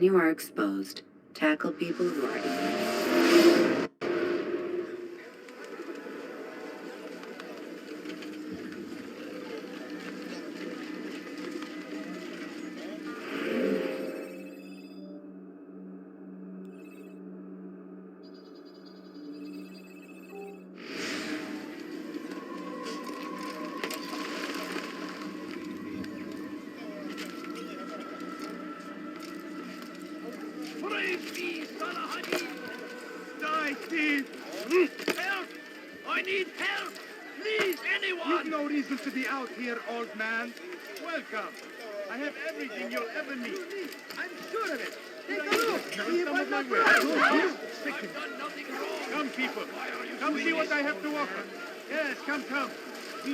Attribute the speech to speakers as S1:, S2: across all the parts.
S1: when you are exposed, tackle people who are evil.
S2: Brave me, Salahadin! Die, thief! Help! I need help! Please, anyone!
S3: You've no reason to be out here, old man. Welcome. I have everything you'll ever need. I'm sure of it. Take a look. He was not
S2: I've done nothing wrong!
S3: Come, people.
S2: Why are you
S3: Come
S2: doing
S3: see what
S2: this?
S3: I have to offer. Yes, come.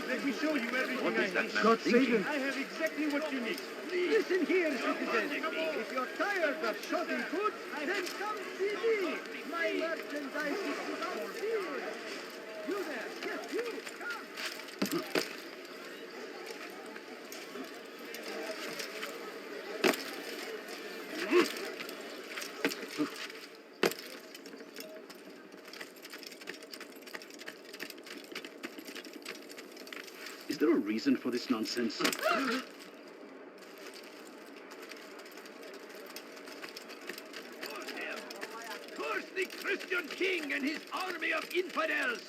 S3: Let me show you everything
S2: What
S3: I
S2: is that
S3: have.
S2: man
S3: God
S2: thinking?
S3: save him. I have exactly what you need. Listen here, citizen. If you're tired of shopping goods, then come see me. My merchandise is without fear. You there, yes, you, come.
S4: Is there a reason for this nonsense?
S2: Curse him! Curse the Christian king and his army of infidels!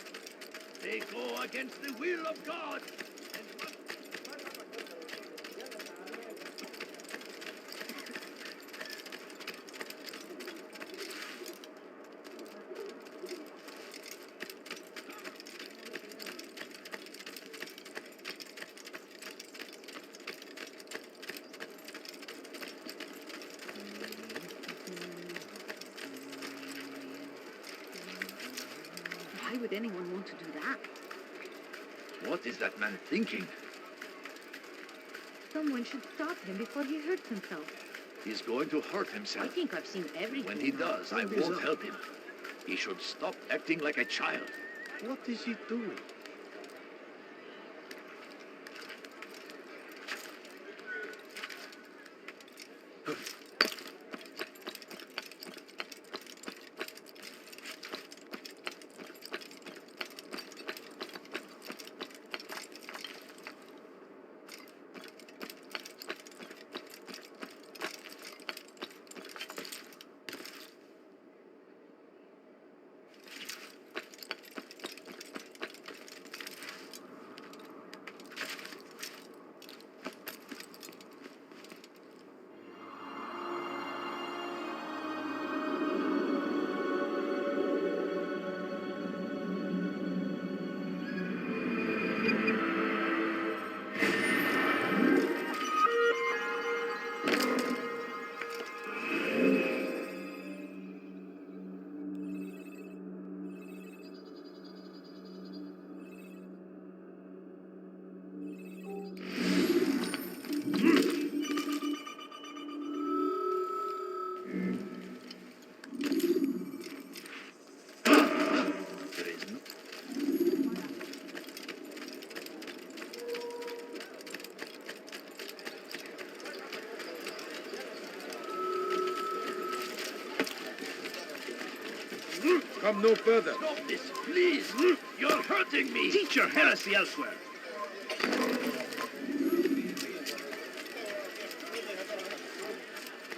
S2: They go against the will of God! And must...
S5: Why would anyone want to do that?
S2: What is that man thinking?
S5: Someone should stop him before he hurts himself.
S2: He's going to hurt
S5: I
S2: himself.
S5: think I've seen everything.
S2: When he
S5: now.
S2: does, I won't help him. He should stop acting like a child.
S3: What is he doing?
S2: There is no...
S3: Come no further.
S2: Stop this, please! You're hurting me!
S4: Teach your heresy elsewhere.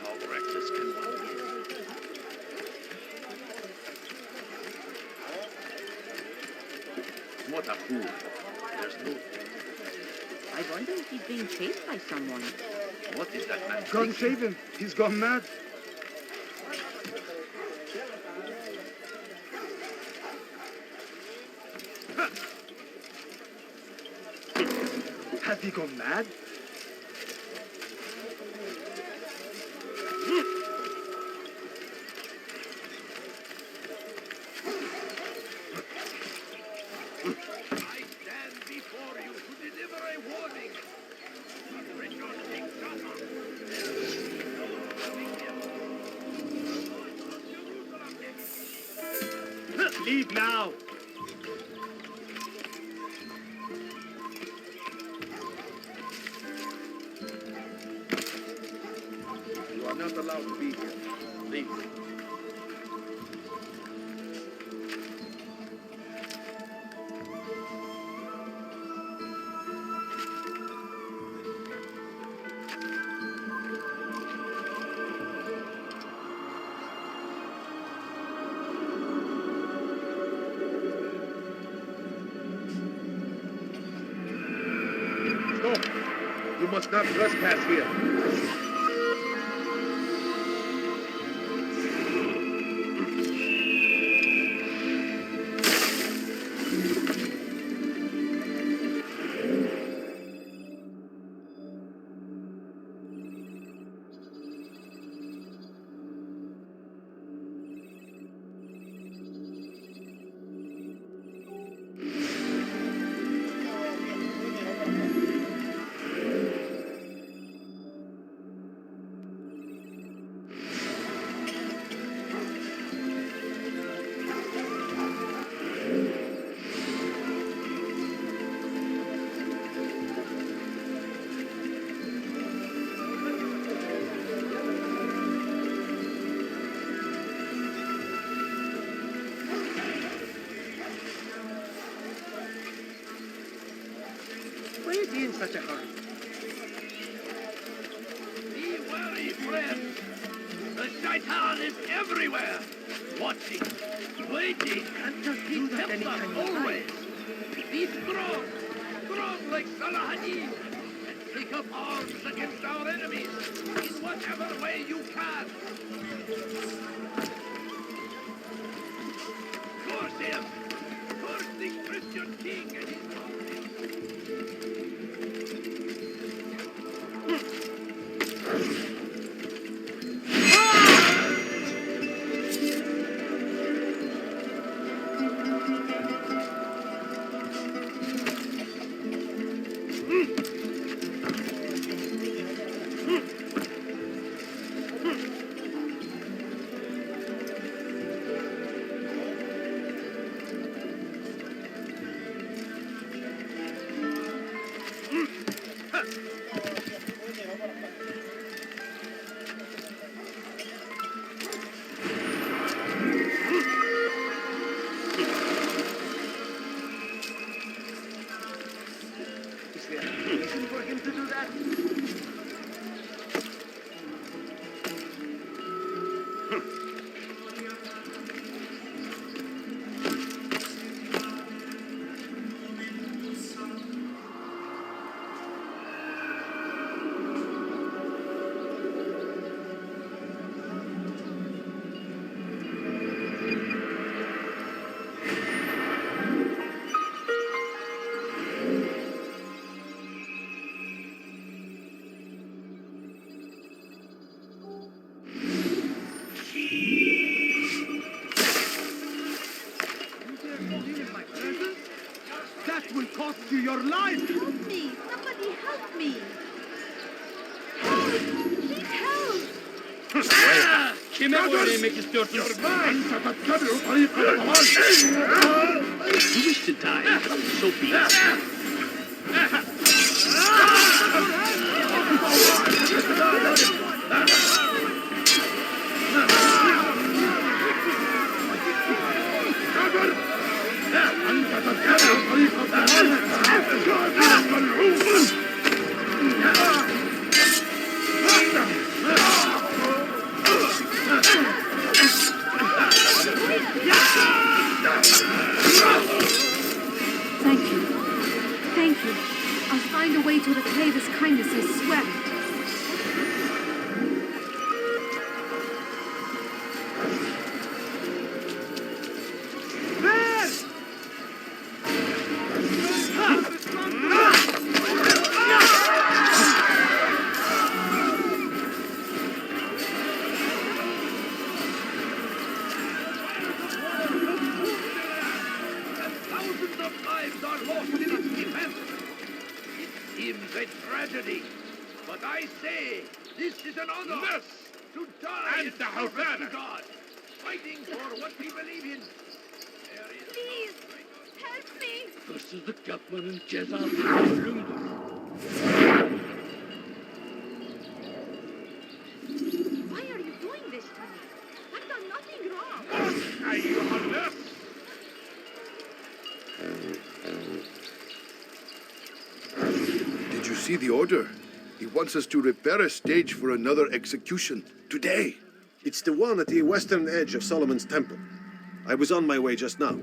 S2: How reckless can one be? What a fool. There's no...
S5: I wonder if he's being chased by someone.
S2: What is that man
S3: God
S2: thinking?
S3: save him. He's gone mad. Has he gone mad?
S2: I stand before you to deliver a warning.
S3: Leave now.
S2: You are
S3: not allowed to be here. Leave. Stop! You must not trespass here. Why is he in such a hurry?
S2: Be wary, friends. The Shaitan is everywhere. Watching, waiting,
S3: Can't just do
S2: he
S3: that
S2: tempts
S3: anytime
S2: us
S3: you like.
S2: always. Be strong, strong like Salahadin, and take up arms against our enemies in whatever way you can. Curse him! Curse the Christian king and his army!
S3: Is there a reason for him to do that? You dare go in my presence? That will cost you your life!
S5: Help me! Somebody help me! Help! Please help!
S4: Kime boyun eğmek istiyorsunuz? You wish to die, so be it.
S6: Thank you. Thank you. I'll find a way to repay this kindness, I swear it.
S3: There!
S2: Thousands of lives are lost in its defense. It seems a tragedy, but I say this is an honor to die in service to God, fighting for what we believe in. There is
S5: Please! Help me!
S4: Hırsızlık yapmanın cezası ölümdür.
S5: What?
S7: see the order. He wants us to repair a stage for another execution. Today.
S8: It's the one at the western edge of Solomon's Temple. I was on my way just now.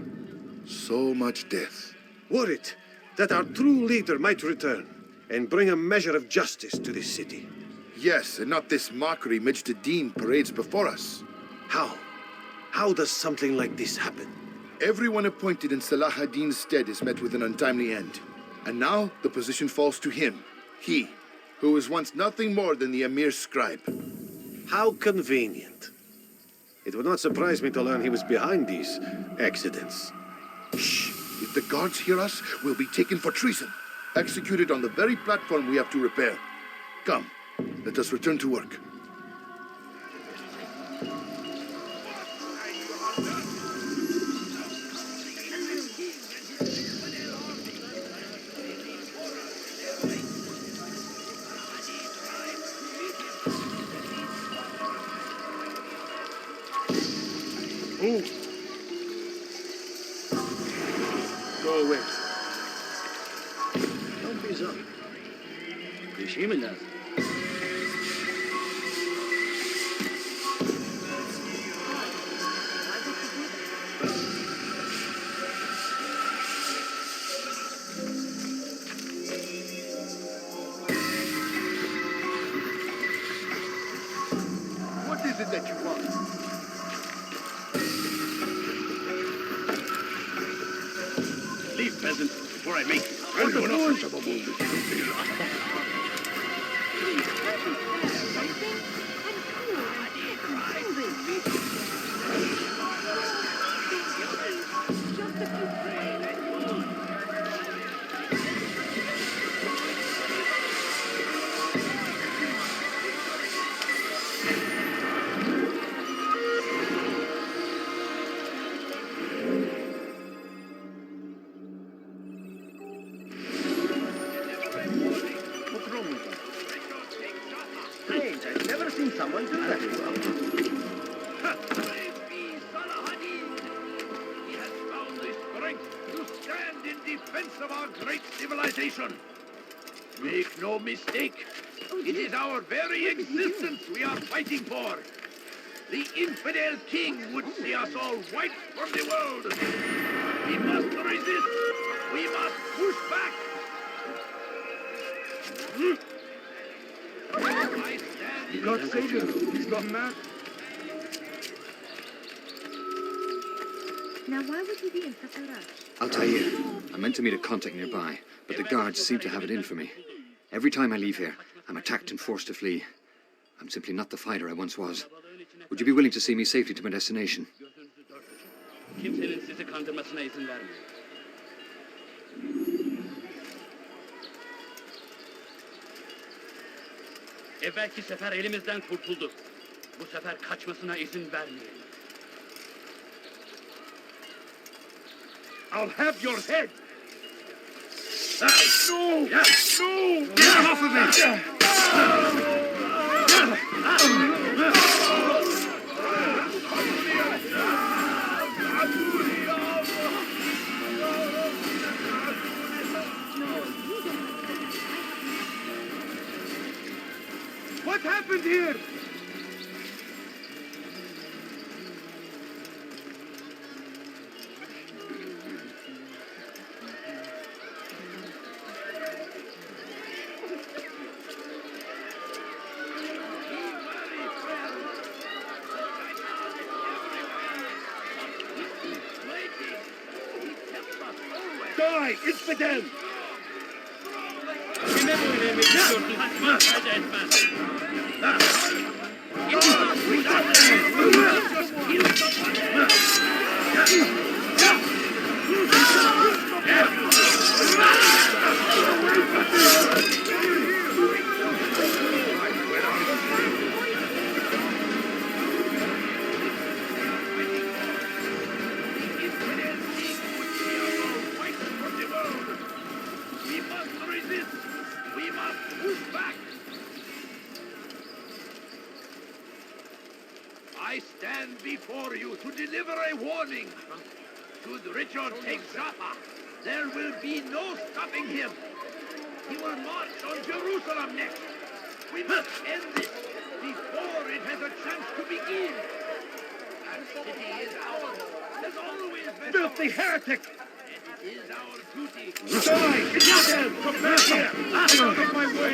S7: So much death.
S8: Worried that our true leader might return and bring a measure of justice to this city.
S7: Yes, and not this mockery Majd-Dean parades before us.
S8: How? How does something like this happen?
S7: Everyone appointed in Salah ad-Din's stead is met with an untimely end. And now the position falls to him. He, who was once nothing more than the Emir's scribe.
S8: How convenient. It would not surprise me to learn he was behind these accidents.
S7: Shh! If the guards hear us, we'll be taken for treason. Executed on the very platform we have to repair. Come, let us return to work.
S8: Go away.
S4: Don't be so. Geschehen das.
S3: What is it that you want?
S4: Leave, peasant, before I make you.
S3: What's wrong with him? Strange, I've never seen someone do that well.
S2: He has found the strength to stand in defense of our great civilization. Make no mistake, it is our very existence we are fighting for. The infidel king would see us all wiped from the world. We must resist. We must push back. I stand
S3: God save him. He's gone mad.
S5: Now, why would he be in such a rush?
S9: Altair, I meant to meet a contact nearby, but the guards seem to have it in for me. Every time I leave here, I'm attacked and forced to flee. I'm simply not the fighter I once was. Would you be willing to see me safely to my destination?
S4: Kimsenin sizi kandırmasına izin vermeyin. Evvelki sefer elimizden kurtuldu. Bu sefer kaçmasına izin vermeyin.
S2: I'll have your head. No! No! Get off of me!
S3: What happened here?
S2: Die, infidel!
S4: Kime boyun eğmek istiyorsun? Hadi etmez.
S2: We must resist. We must push back. I stand before you to deliver a warning. Should Richard take Jaffa, there will be no stopping him. He will march on Jerusalem next. We must end this before it has a chance to begin. That city is ours, has always been
S3: Filthy
S2: ours.
S3: heretic!
S2: And it is our duty.
S3: Die! Get come back here! Get out of my way!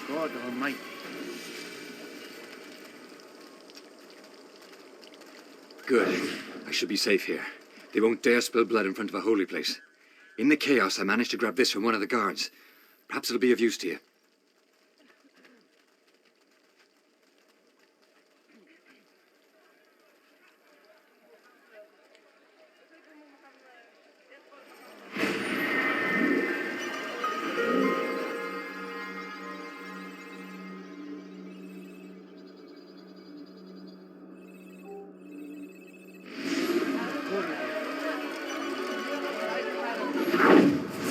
S3: God Almighty.
S9: Good. I should be safe here. They won't dare spill blood in front of a holy place. In the chaos, I managed to grab this from one of the guards. Perhaps it'll be of use to you.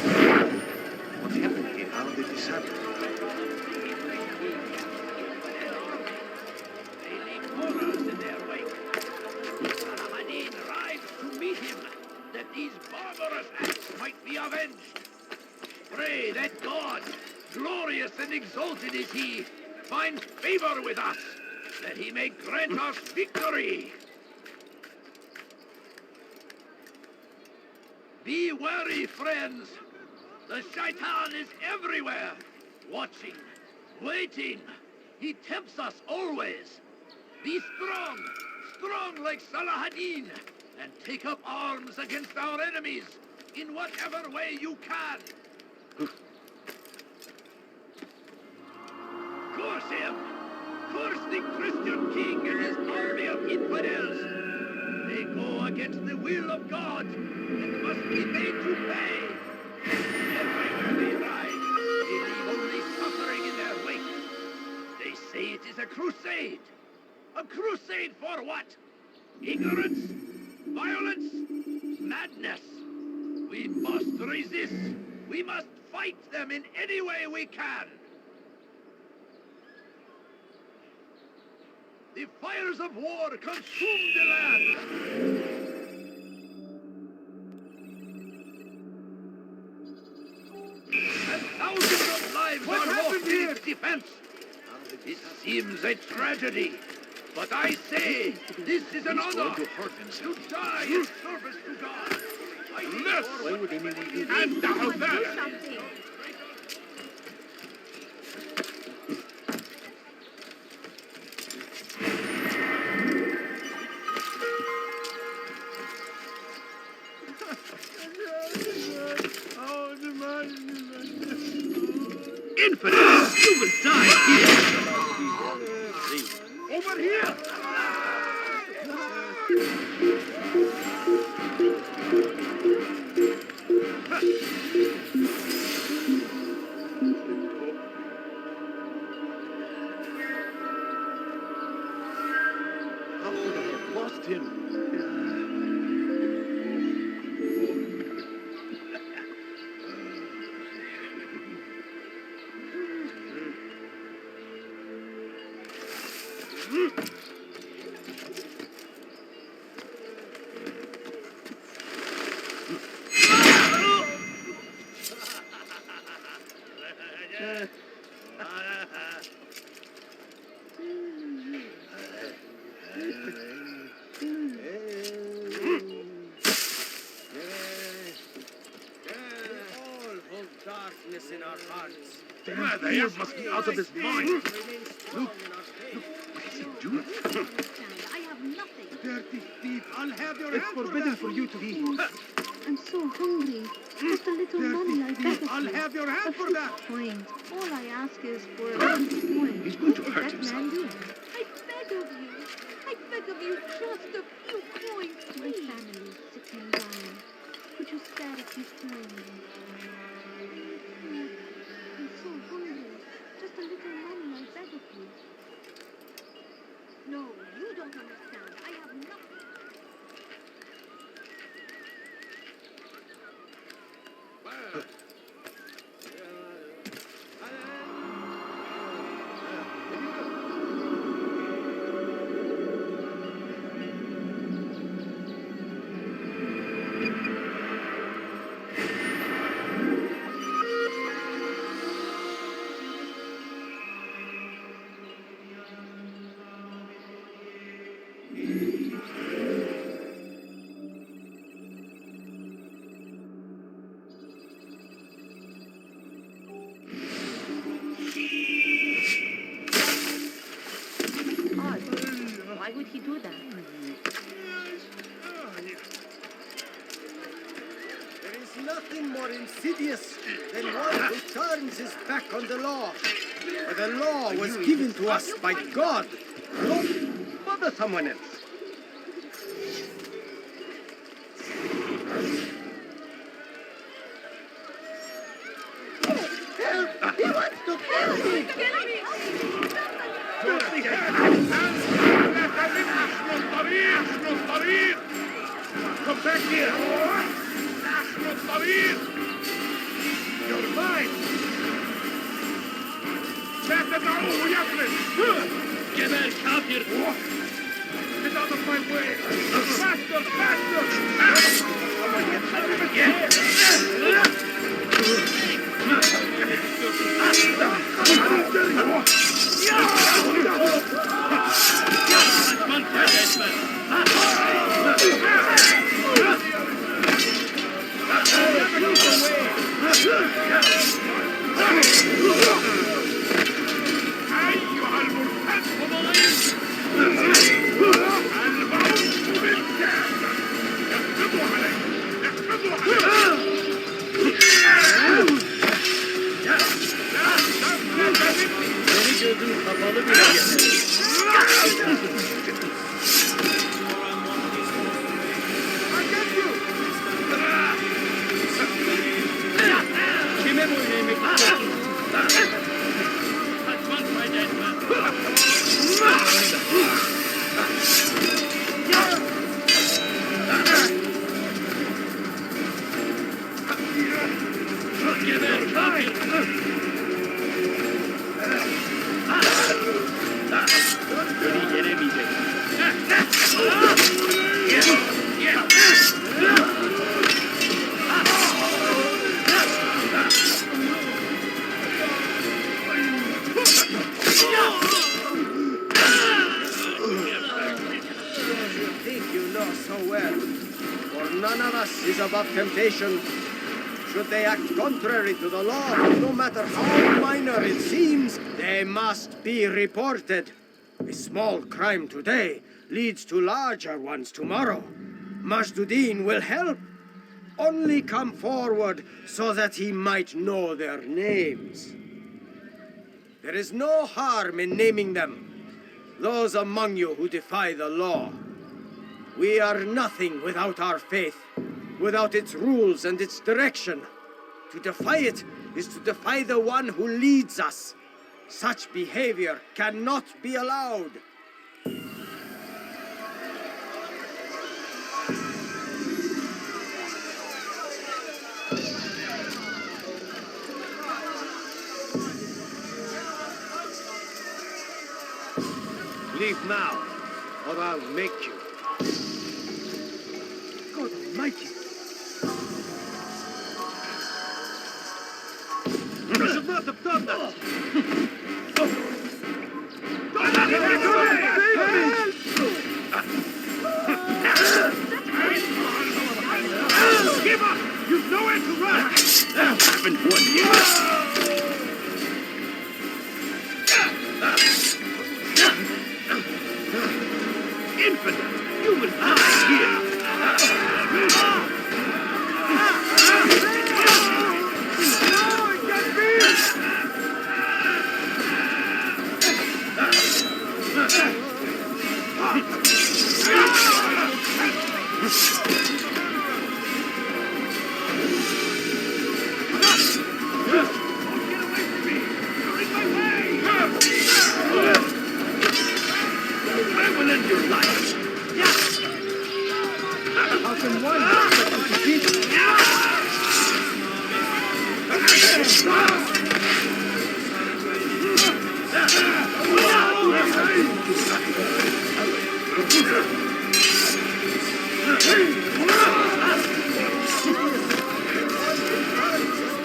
S8: What happened here? How did this happen?
S2: They leave horrors in their wake. Saladin rides to meet him, that these barbarous acts might be avenged. Pray that God, glorious and exalted is he, find favor with us, that he may grant us victory. Be wary, friends. The Shaitan is everywhere, watching, waiting. He tempts us always. Be strong, strong like Saladin, and take up arms against our enemies in whatever way you can. Curse him! Curse the Christian king and his army of infidels! They go against the will of God and must be made to pay. Everywhere they ride, they leave only suffering in their wake. They say it is a crusade. A crusade for what? Ignorance? Violence? Madness? We must resist. We must fight them in any way we can. The fires of war consume the land. And thousands of lives
S3: What
S2: are
S3: happened
S2: lost in its defense. It seems a tragedy, but I say this is an honor to die in service to God.
S3: Why would anyone do that?
S2: And the Hosanna. Infidels, you will die here. Over here.
S3: How could I have lost him?
S2: Darkness in our hearts. The air must be out of his mind. Look, what is he doing?
S6: I have nothing.
S3: Dirty thief! I'll have your
S10: It's forbidden for you to be here.
S6: I'm so hungry. Just a little money, I beg of
S3: I'll
S6: you.
S3: have your hand
S6: A
S3: for
S6: few
S3: that!
S6: coins. All I ask is for a coin.
S2: He's going to
S6: What
S2: hurt
S6: is that
S2: himself.
S6: man doing? I beg of you. I beg of you, just a few coins, please. My family like he's playing. I'm so hungry. Just a little money, I beg of you. No, you don't understand. I have nothing.
S5: Why would he do that?
S3: There is nothing more insidious than one who turns his back on the law. For the law was given to us by God. Don't bother someone else. Help! He wants to kill me!
S2: Come back here! You're mine! لا تدعوه يفلت!
S4: جبل كافر!
S2: Get out of my way! Faster! Faster! أيها المرتد! الموت بالكامل! احفظوا عليه! احفظوا عليه!
S4: Beni gözüm kapalı bile yeter. Kime boyun eğmek istiyorsun? Kaçman fayda etmez. Geber kafir! Beni yenemeyecek.
S3: You think you know so well. For none of us is above temptation. Should they act contrary to the law, no matter how minor it seems, they must be reported. A small crime today leads to larger ones tomorrow. Majduddin will help. Only come forward so that he might know their names. There is no harm in naming them. Those among you who defy the law. We are nothing without our faith, without its rules and its direction. To defy it is to defy the one who leads us. Such behavior cannot be allowed.
S8: Leave now, or I'll make you.
S3: God Almighty!
S8: You should not have done that!
S2: Give up! You've nowhere to run!
S4: Haven't won yet.
S2: Infidel! You will die here!
S3: your life. How can one have such a disease?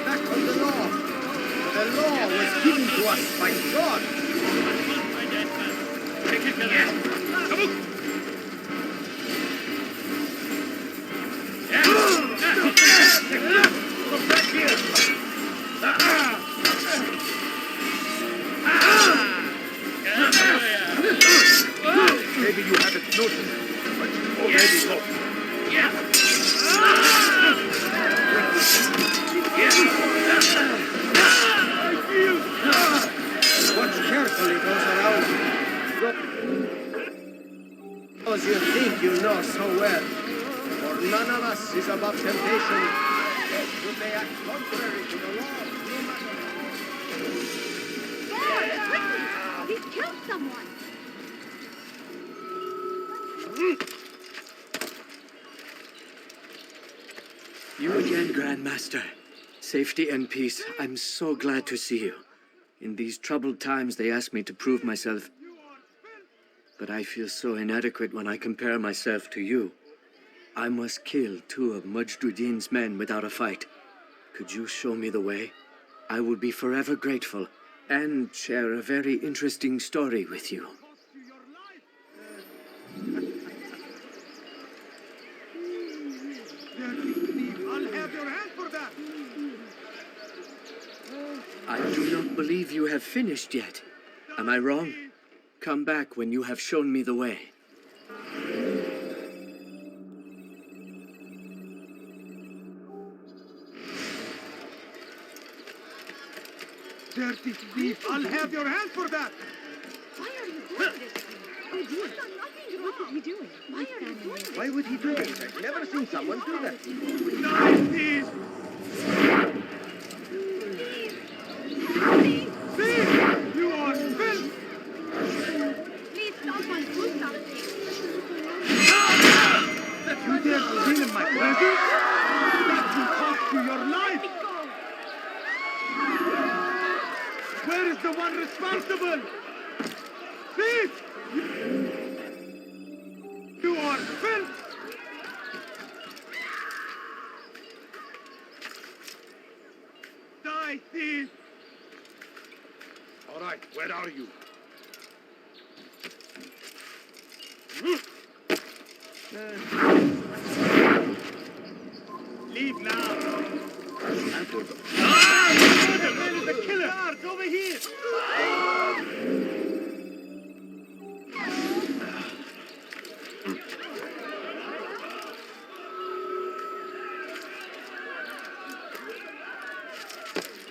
S3: Back on the law. The law was given to us by God.
S2: Come back here!
S3: Maybe you haven't noticed, but you already know. Watch carefully those around you. Because you think you know so well. For none of us is above temptation. You may act contrary to the law, no matter
S6: He killed someone.
S11: You again, Grandmaster. Safety and peace. I'm so glad to see you. In these troubled times, they ask me to prove myself. But I feel so inadequate when I compare myself to you. I must kill 2 of Mujduddin's men without a fight. Could you show me the way? I will be forever grateful and share a very interesting story with you.
S3: I'll have your hand for that.
S11: I do not believe you have finished yet. Am I wrong? Come back when you have shown me the way.
S3: Dirty thief, I'll have your hand for that.
S6: Why are you doing this? Oh, he's done nothing wrong. What is he doing? Why are you doing this?
S3: Why would he do this? I've never seen someone do that before.
S2: Die, thief!
S3: Thief! You are filth!
S6: Please, someone do something.
S3: You dare steal in my presence? That will cost you your life! Where is the one responsible? Thief! You are filth! Die, thief!
S2: All right, where are you?
S3: Leave now! The man is a killer! Guards, over here!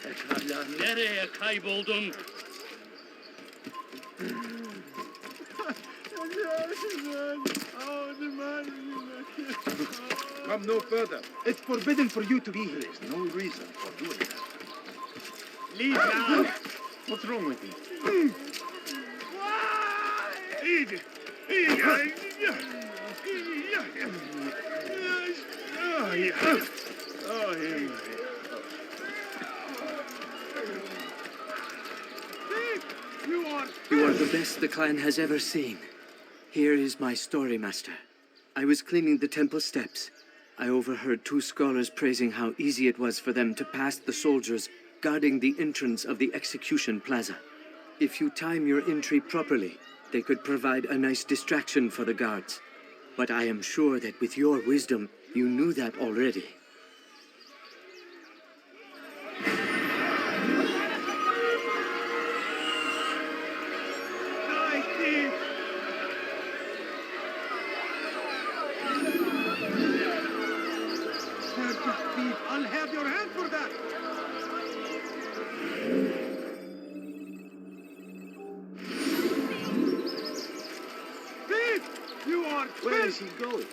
S4: Pekala, nereye kayboldun?
S2: Come no further.
S3: It's forbidden for you to be here.
S2: There's no reason for doing that.
S3: Leave now!
S2: What's wrong with you?
S11: You are the best the clan has ever seen. Here is my story, Master. I was cleaning the temple steps. I overheard 2 scholars praising how easy it was for them to pass the soldiers guarding the entrance of the execution plaza. If you time your entry properly, they could provide a nice distraction for the guards. But I am sure that with your wisdom, you knew that already.
S3: I'll have your hand for that! Thief! You are
S8: Where is he going?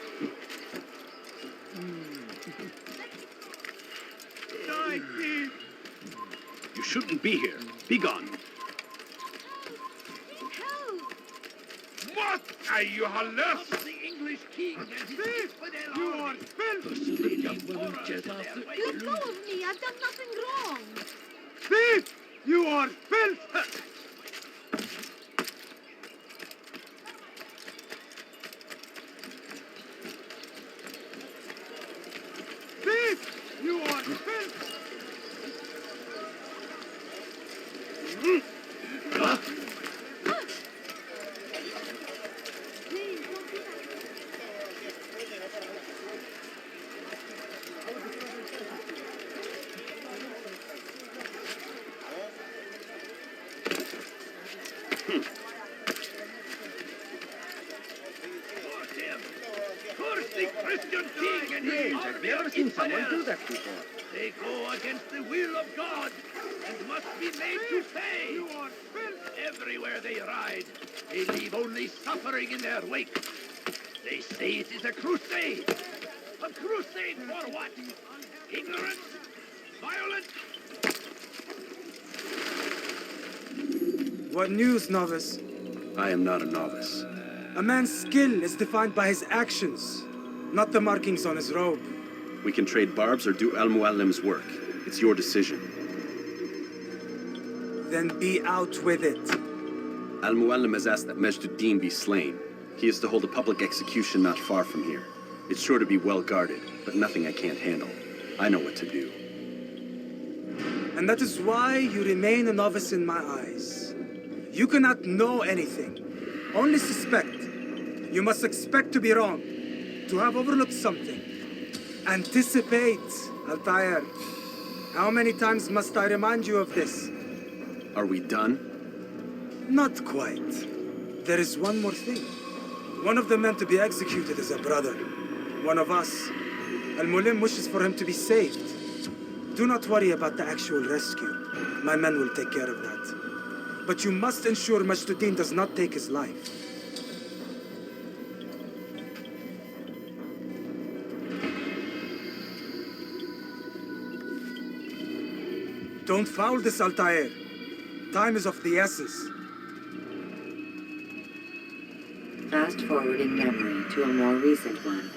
S3: Die, thief!
S4: You shouldn't be here. Be gone.
S6: Help!
S2: What? You lost the English king and his infidel
S3: You are
S2: army.
S3: filth!
S6: Let go of me. I've done nothing wrong.
S3: Thief! You are filth! Thief! You are filth!
S2: Curse him! Curse the Christian king and his army.
S3: I've never seen someone do that before.
S2: They go against the will of God and must be made to pay.
S3: You are filth!
S2: Everywhere they ride, they leave only suffering in their wake. They say it is a crusade. A crusade for what? Ignorance? Violence?
S10: What news, novice?
S8: I am not a novice.
S10: A man's skill is defined by his actions, not the markings on his robe.
S8: We can trade barbs or do Al-Muallim's work. It's your decision.
S10: Then be out with it.
S8: Al-Muallim has asked that Majduddin be slain. He is to hold a public execution not far from here. It's sure to be well guarded, but nothing I can't handle. I know what to do.
S10: And that is why you remain a novice in my eyes. You cannot know anything, only suspect. You must expect to be wrong, to have overlooked something. Anticipate, Altair. How many times must I remind you of this?
S8: Are we done?
S10: Not quite. There is one more thing. One of the men to be executed is a brother. One of us. Al-Mulim wishes for him to be saved. Do not worry about the actual rescue. My men will take care of that. But you must ensure Majduddin does not take his life. Don't foul this, Altair. Time is of the essence.
S1: Fast forwarding memory to a more recent one.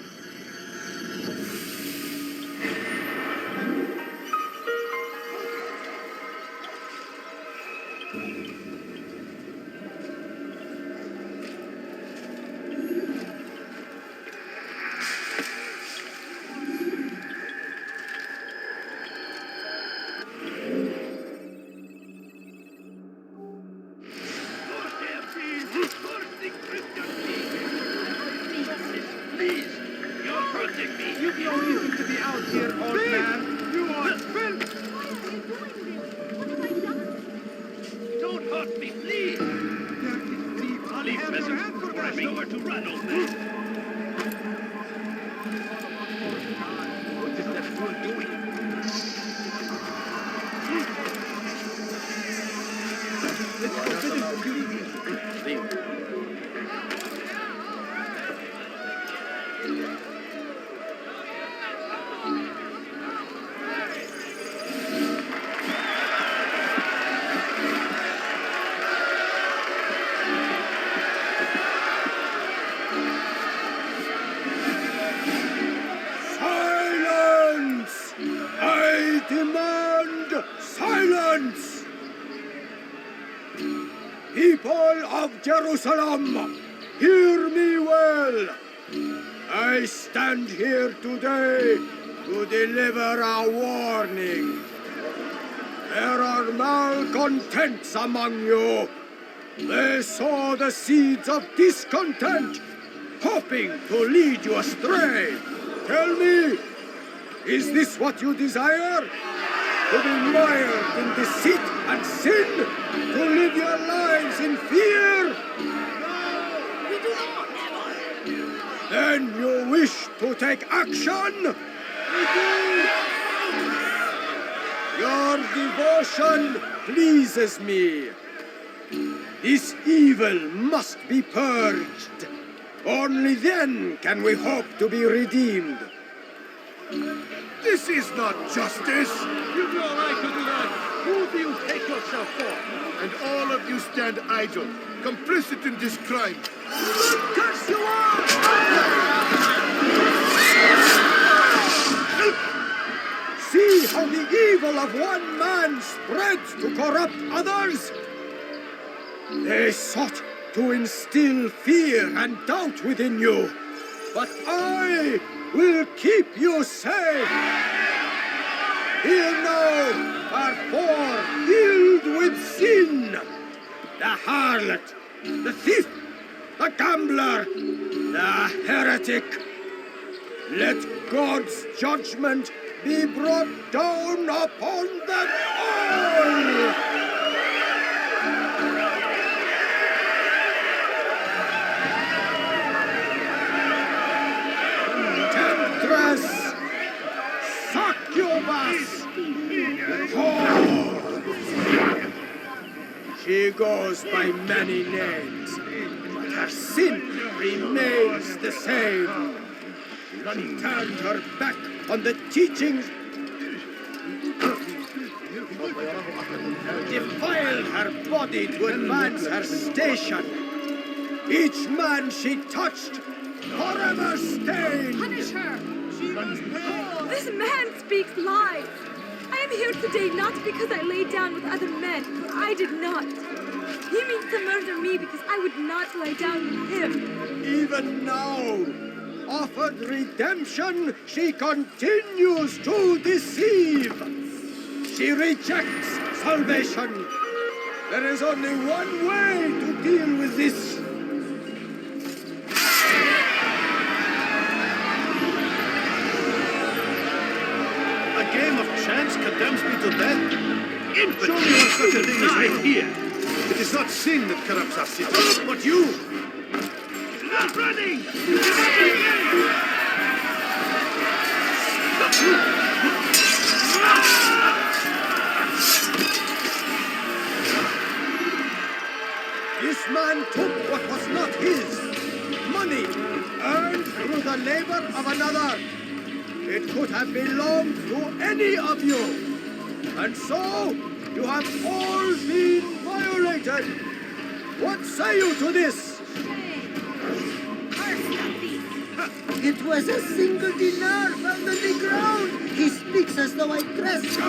S2: Please, you're hurting me.
S3: You've no reason to be out here, old man. You are filth!
S2: Don't hurt me, please. Leave peasant, or I'm nowhere to run, old man. What is that fool doing?
S3: Let's go finish the duty.
S8: Silence! I demand silence! People of Jerusalem, hear me well. I stand here today to deliver a warning. There are malcontents among you. They sow the seeds of discontent, hoping to lead you astray. Tell me, is this what you desire? To be mired in deceit and sin? To live your lives in fear?
S2: No, we do not.
S8: Then you wish to take action? We do. Your devotion pleases me. This evil must be purged. Only then can we hope to be redeemed.
S7: This is not justice!
S3: You've no right to do that!
S2: Who do you take yourself for?
S7: And all of you stand idle, complicit in this crime.
S3: Curse you all! See how the evil of one man spreads to corrupt others? They sought to instill fear and doubt within you, but I will keep you safe. Here now are four filled with sin: the harlot, the thief, the gambler, the heretic. Let God's judgment be brought down upon them all! Temptress! Succubus! Whore! She goes by many names, but her sin remains the same. She turned her back on the teachings, defiled her body to advance her station. Each man she touched, forever stained.
S6: Punish her! This man speaks lies. I am here today not because I lay down with other men, for I did not. He means to murder me because I would not lie down with him.
S3: Even now, offered redemption, she continues to deceive. She rejects salvation. There is only one way to deal with this.
S2: A game of chance condemns me to death? Surely when such a thing is right here. It is not sin that corrupts our city, but you. Stop running!
S3: This man took what was not his. Money earned through the labor of another. It could have belonged to any of you. And so, you have all been violated. What say you to this?
S12: It was a single dinar found on the ground. He speaks as though I trespassed.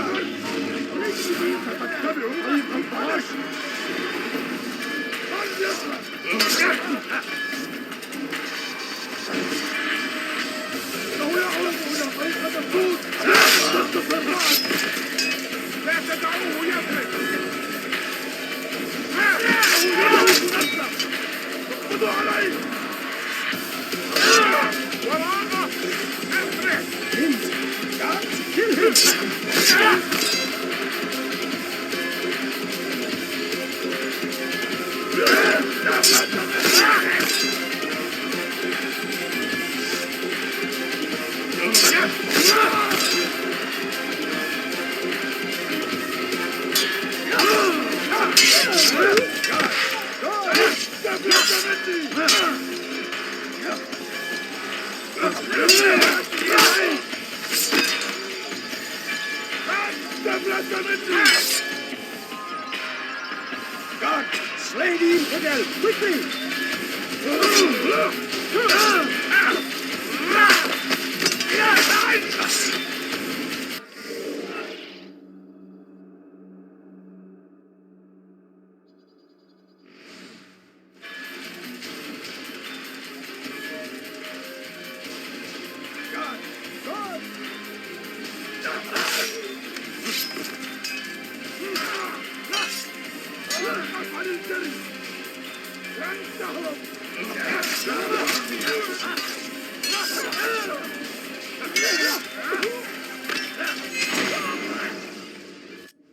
S3: God, slay the infidel, quickly!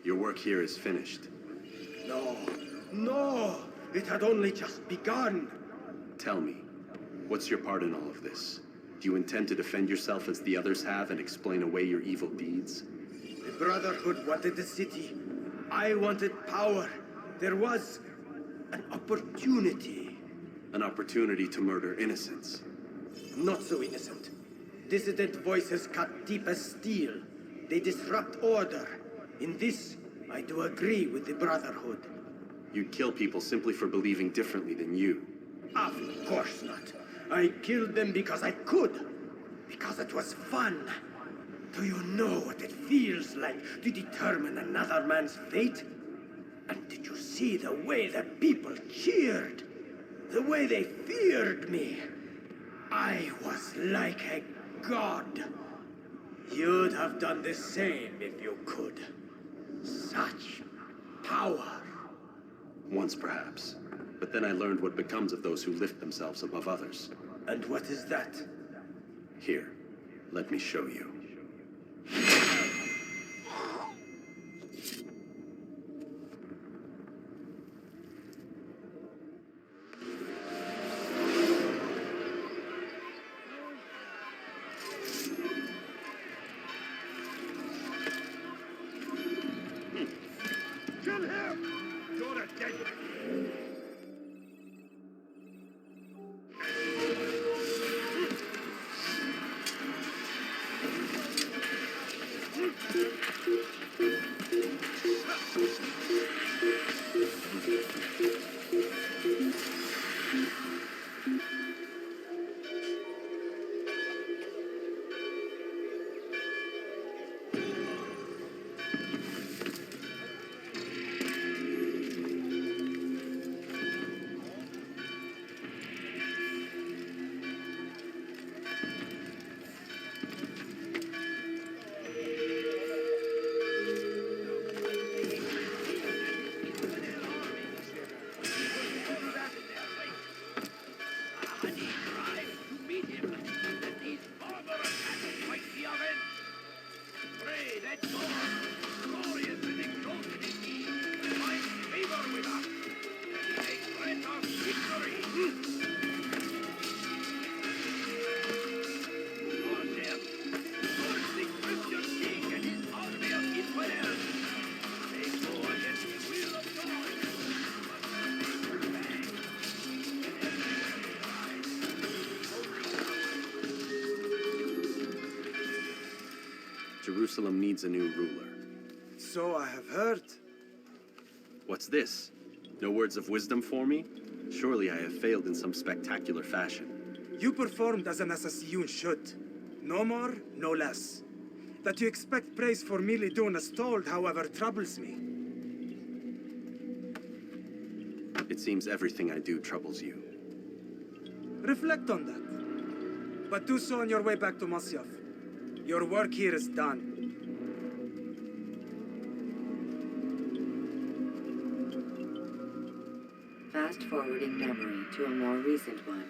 S13: Your work here is finished.
S3: No, no, it had only just begun.
S13: Tell me, what's your part in all of this? Do you intend to defend yourself as the others have and explain away your evil deeds?
S3: The Brotherhood wanted the city. I wanted power. There was an opportunity.
S13: An opportunity to murder innocents.
S3: Not so innocent. Dissident voices cut deep as steel. They disrupt order. In this,
S8: I do agree with the Brotherhood.
S13: You'd kill people simply for believing differently than you.
S8: Of course not. I killed them because I could. Because it was fun. Do you know what it feels like to determine another man's fate? And did you see the way the people cheered? The way they feared me? I was like a god. You'd have done the same if you could. Such power.
S13: Once, perhaps. But then I learned what becomes of those who lift themselves above others.
S8: And what is that?
S13: Here, let me show you.
S2: Kill him! You're a dead.
S13: Jerusalem needs a new ruler.
S10: So I have heard.
S13: What's this? No words of wisdom for me? Surely I have failed in some spectacular fashion.
S10: You performed as an assassin should. No more, no less. That you expect praise for merely doing as told, however, troubles me.
S13: It seems everything I do troubles you.
S10: Reflect on that. But do so on your way back to Masyaf. Your work here is done.
S1: Fast forwarding memory to a more recent one.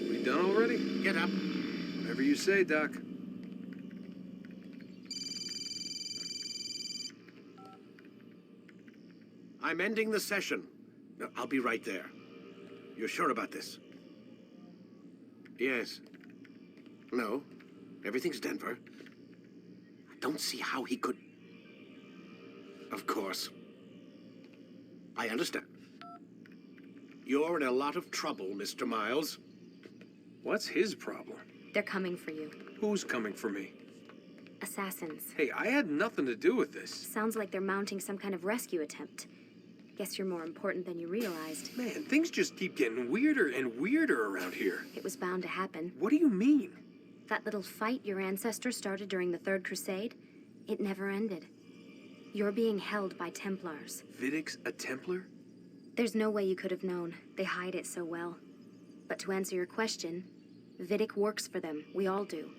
S14: We done already?
S7: Get up.
S14: Whatever you say, Doc.
S15: I'm ending the session. No, I'll be right there. You're sure about this? Yes. No. Everything's Denver. I don't see how he could... Of course. I understand. You're in a lot of trouble, Mr. Miles.
S14: What's his problem?
S6: They're coming for you.
S14: Who's coming for me?
S6: Assassins.
S14: Hey, I had nothing to do with this.
S6: Sounds like they're mounting some kind of rescue attempt. Guess you're more important than you realized.
S14: Man, things just keep getting weirder and weirder around here.
S6: It was bound to happen.
S14: What do you mean?
S6: That little fight your ancestors started during the Third Crusade, it never ended. You're being held by Templars.
S14: Vidic's a Templar?
S6: There's no way you could have known. They hide it so well. But to answer your question, Vidic works for them. We all do.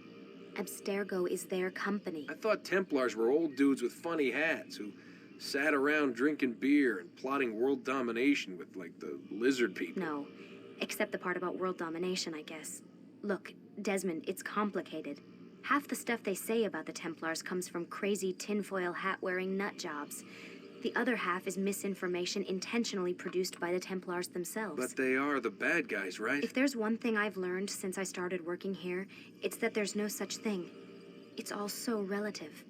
S6: Abstergo is their company.
S14: I thought Templars were old dudes with funny hats who sat around drinking beer and plotting world domination with, like, the lizard people.
S6: No, except the part about world domination, I guess. Look, Desmond, it's complicated. Half the stuff they say about the Templars comes from crazy tinfoil hat-wearing nut jobs.
S16: The other half is misinformation intentionally produced by the Templars themselves.
S14: But they are the bad guys, right?
S16: If there's one thing I've learned since I started working here, it's that there's no such thing. It's all so relative.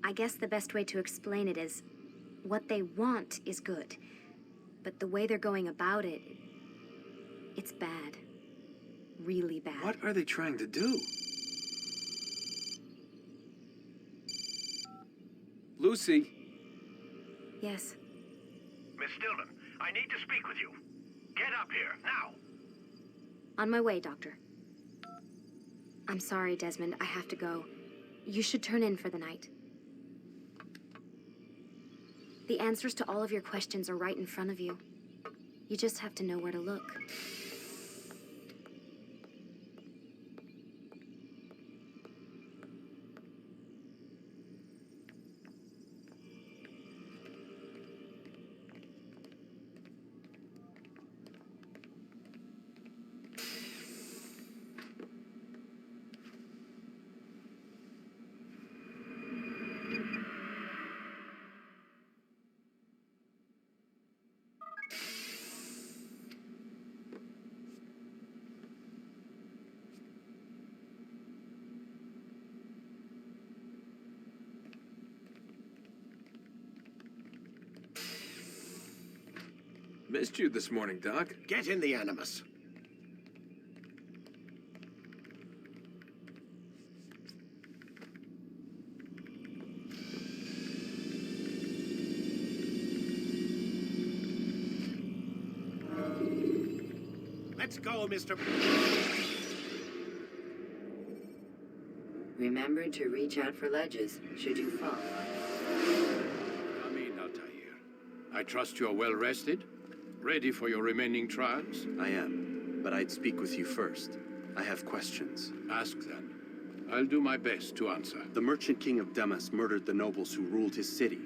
S16: I guess the best way to explain it is, what they want is good. But the way they're going about it, it's bad. Really bad.
S14: What are they trying to do? Lucy?
S16: Yes.
S2: Miss Stillman, I need to speak with you. Get up here, now!
S16: On my way, Doctor. I'm sorry, Desmond. I have to go. You should turn in for the night. The answers to all of your questions are right in front of you. You just have to know where to look.
S14: Missed you this morning, Doc.
S15: Get in the Animus. Let's go, Mr.
S1: Remember to reach out for ledges should you fall.
S2: Amin, Altair. I trust you are well rested? Ready for your remaining trials?
S13: I am, but I'd speak with you first. I have questions.
S2: Ask then. I'll do my best to answer.
S13: The merchant king of Damas murdered the nobles who ruled his city.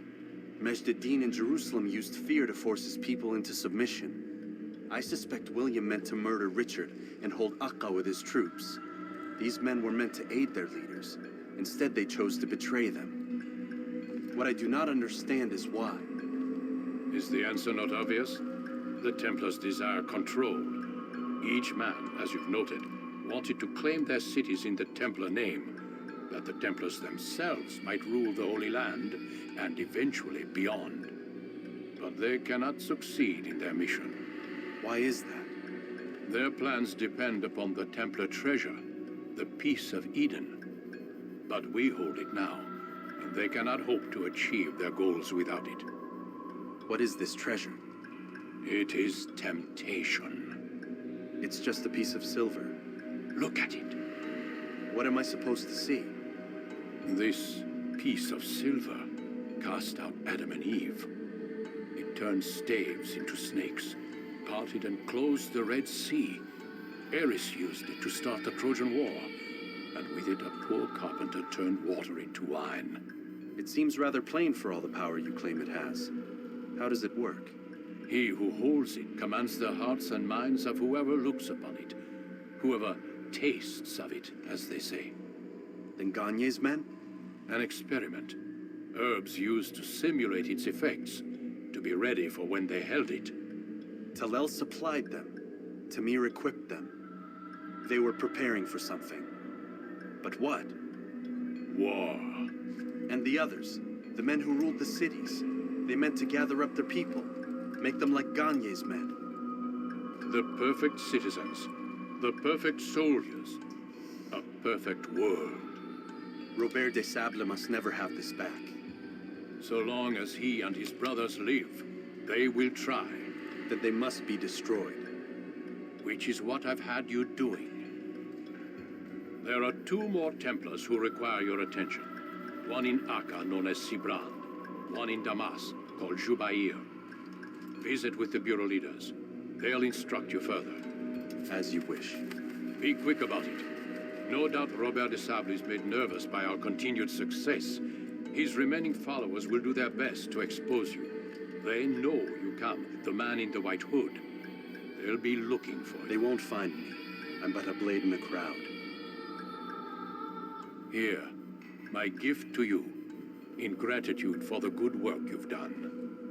S13: Majd ad-Din in Jerusalem used fear to force his people into submission. I suspect William meant to murder Richard and hold Akka with his troops. These men were meant to aid their leaders. Instead, they chose to betray them. What I do not understand is why.
S2: Is the answer not obvious? The Templars desire control. Each man, as you've noted, wanted to claim their cities in the Templar name, that the Templars themselves might rule the Holy Land and eventually beyond. But they cannot succeed in their mission.
S13: Why is that?
S2: Their plans depend upon the Templar treasure, the Peace of Eden. But we hold it now, and they cannot hope to achieve their goals without it.
S13: What is this treasure?
S2: It is temptation.
S13: It's just a piece of silver.
S2: Look at it.
S13: What am I supposed to see?
S2: This piece of silver cast out Adam and Eve. It turned staves into snakes, parted and closed the Red Sea. Ares used it to start the Trojan War, and with it a poor carpenter turned water into wine.
S13: It seems rather plain for all the power you claim it has. How does it work?
S2: He who holds it commands the hearts and minds of whoever looks upon it, whoever tastes of it, as they say.
S13: Then Gagne's men?
S2: An experiment. Herbs used to simulate its effects, to be ready for when they held it.
S13: Talel supplied them. Tamir equipped them. They were preparing for something. But what?
S2: War.
S13: And the others, the men who ruled the cities, they meant to gather up their people, make them like Gagne's men.
S2: The perfect citizens, the perfect soldiers, a perfect world.
S13: Robert de Sable must never have this back.
S2: So long as he and his brothers live, they will try.
S13: Then they must be destroyed.
S2: Which is what I've had you doing. There are 2 more Templars who require your attention. One in Akka, known as Sibran. One in Damas, called Jubair. Visit with the Bureau leaders. They'll instruct you further.
S13: As you wish.
S2: Be quick about it. No doubt Robert de Sable is made nervous by our continued success. His remaining followers will do their best to expose you. They know you come, the man in the white hood. They'll be looking for you.
S13: They won't find me. I'm but a blade in the crowd.
S2: Here, my gift to you.
S17: in gratitude for the good work you've done.